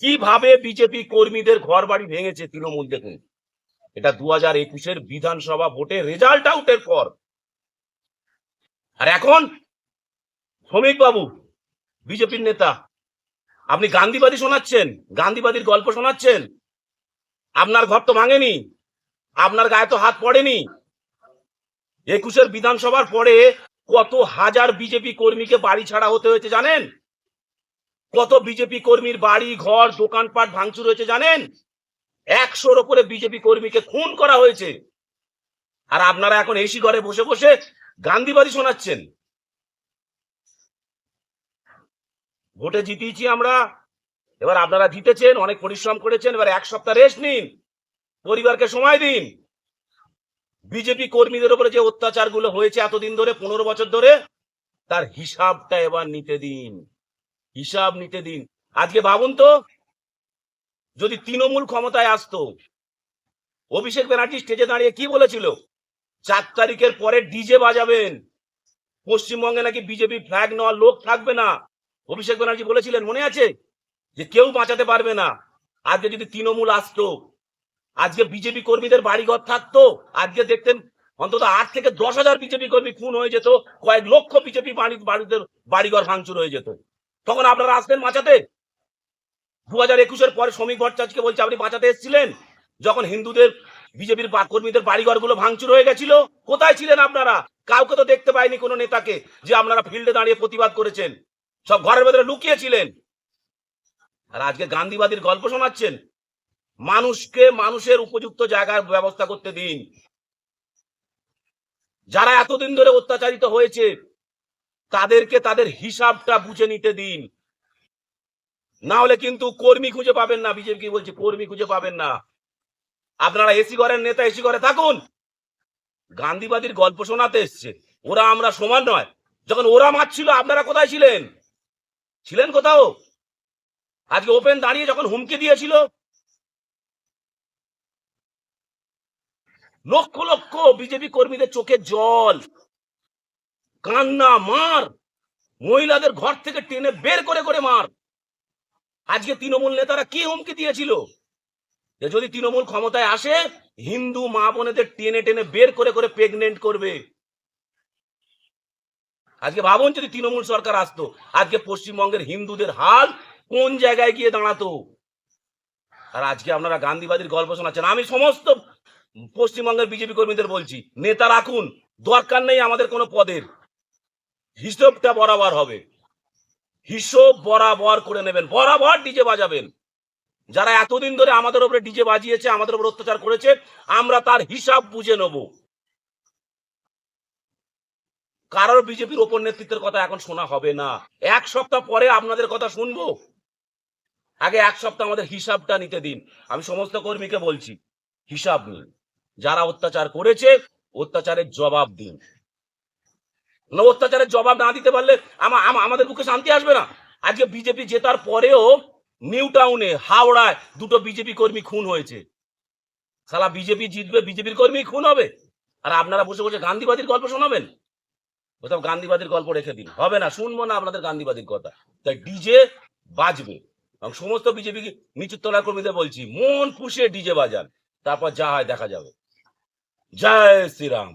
কিভাবে বিজেপি কর্মীদের ঘর বাড়ি ভেঙেছে তৃণমূল, দেখুন। এটা 2021-এর বিধানসভা ভোটের রেজাল্ট আউটের পর। আর এখন শ্রমিক বাবু বিজেপির নেতা, আপনি গান্ধীবাদী শোনাচ্ছেন, গান্ধীবাদীর গল্প শোনাচ্ছেন। আপনার ঘর তো ভাঙেনি, আপনার গায়ে তো হাত পড়েনি। 21-এর বিধানসভার পরে কত হাজার বিজেপি কর্মীকে বাড়ি ছাড়া হতে হয়েছে জানেন? কত বিজেপি কর্মীর বাড়ি ঘর দোকানপাট ভাঙচুর হয়েছে জানেন? 100-র উপরে বিজেপি কর্মীকে খুন করা হয়েছে। আর আপনারা এখন এসি ঘরে বসে বসে গান্ধীবাদী শোনাচ্ছেন। ভোটে জিতিয়েছি আমরা, এবার আপনারা জিতেছেন, অনেক পরিশ্রম করেছেন, এবার 1 সপ্তাহ রেস্ট নিন, পরিবারকে সময় দিন। বিজেপি কর্মীদের উপরে যে অত্যাচারগুলো হয়েছে এতদিন ধরে, 15 বছর ধরে, তার হিসাবটা এবার নিতে দিন, হিসাব নিতে দিন। আজকে ভাবুন তো, যদি তৃণমূল ক্ষমতায় আসতো, অভিষেক ব্যানার্জি স্টেজে দাঁড়িয়ে কি বলেছিল? 4 তারিখের পরে ডিজে বাজাবেন, পশ্চিমবঙ্গে নাকি বিজেপি ফ্ল্যাগ নেওয়ার লোক থাকবে না। অভিষেক ব্যানার্জি বলেছিলেন, মনে আছে? যে কেউ বাঁচাতে পারবে না। আজকে যদি তৃণমূল আসতো, আজকে বিজেপি কর্মীদের বাড়িঘর থাকতো, আজকে দেখতেন অন্তত 8 থেকে 10,000 বিজেপি কর্মী খুন হয়ে যেত, কয়েক লক্ষ বিজেপি বাড়িঘর ভাঙচুর হয়ে যেত। তখন আপনারা আসতেন বাঁচাতে? 2021-এর পরে শ্রমিক ভট্টাচার্যকে বলছে, আপনি বাঁচাতে এসেছিলেন যখন হিন্দুদের বিজেপির কর্মীদের বাড়িঘরগুলো ভাঙচুর হয়ে গেছিল? কোথায় ছিলেন আপনারা? কাউকে তো দেখতে পাইনি, কোনো নেতাকে, যে আপনারা ফিল্ডে দাঁড়িয়ে প্রতিবাদ করেছেন। সব ঘরের ভেতরে লুকিয়েছিলেন। আর আজকে গান্ধীবাদীর গল্প শোনাচ্ছেন। মানুষকে মানুষের উপযুক্ত জায়গার ব্যবস্থা করতে দিন। যারা এতদিন ধরে অত্যাচারিত হয়েছে তাদেরকে তাদের হিসাবটা বুঝে নিতে দিন, না হলে কিন্তু কর্মী খুঁজে পাবেন না। বিজেপি বলছে, কর্মী খুঁজে পাবেন না। আপনারা এসি ঘরের নেতা, এসি ঘরে থাকুন। গান্ধীবাদীর গল্প শোনাতে এসছে, ওরা আমরা সমান নয়। যখন ওরা মারছিল আপনারা কোথায় ছিলেন? ছিলেন কোথাও? আজকে ওপেন দাঁড়িয়ে যখন হুমকি দিয়েছিল, লক্ষ লক্ষ বিজেপি কর্মীদের চোখে জল, কান্না, মার, মহিলাদের ঘর থেকে টেনে বের করে করে মার। আজকে তৃণমূল নেতারা কি হুমকি দিয়েছিল? যে যদি তৃণমূল ক্ষমতায় আসে, হিন্দু মা বোনেদের টেনে টেনে বের করে করে প্রেগনেন্ট করবে। আজকে ভাবুন, যদি তৃণমূল সরকার আসতো, আজকে পশ্চিমবঙ্গের হিন্দুদের হাল কোন জায়গায় গিয়ে দাঁড়াতো। আর আজকে আপনারা গান্ধীবাদীর গল্প শোনাচ্ছেন। আমি সমস্ত পশ্চিমবঙ্গের বিজেপি কর্মীদের বলছি, নেতা রাখুন, দরকার নেই আমাদের কোনো পদের। হিসাবটা বরাবর হবে, হিসাব বরাবর করে নেবেন, বরাবর ডিজে বাজাবেন। যারা এতদিন ধরে আমাদের উপরে ডিজে বাজিয়েছে, আমাদের উপর অত্যাচার করেছে, আমরা তার হিসাব বুঝে নেব। কারোর বিজেপির ওপর নেতৃত্বের কথা এখন শোনা হবে না। 1 সপ্তাহ পরে আপনাদের কথা শুনবো। আগে 1 সপ্তাহ আমাদের হিসাবটা নিতে দিন। আমি সমস্ত কর্মীকে বলছি, হিসাব নিন। যারা অত্যাচার করেছে, অত্যাচারের জবাব দিন। না, অত্যাচারের জবাব না দিতে পারলে আমাদের বুকে শান্তি আসবে না। আজকে বিজেপি জেতার পরেও নিউ টাউনে, হাওড়ায় 2টো বিজেপি কর্মী খুন হয়েছে। সালা বিজেপি জিতবে, বিজেপির কর্মী খুন হবে, আর আপনারা বসে বসে গান্ধীবাদীর গল্প শোনাবেন? কোথাও গান্ধীবাদীর গল্প রেখে দিন, হবে না, শুনবো না আপনাদের গান্ধীবাদীর কথা। তাই ডিজে বাজবে, এবং সমস্ত বিজেপি নিচুর তলার কর্মীদের বলছি, মন পুষে ডিজে বাজান, তারপর যা হয় দেখা যাবে। জয় শ্রীরাম।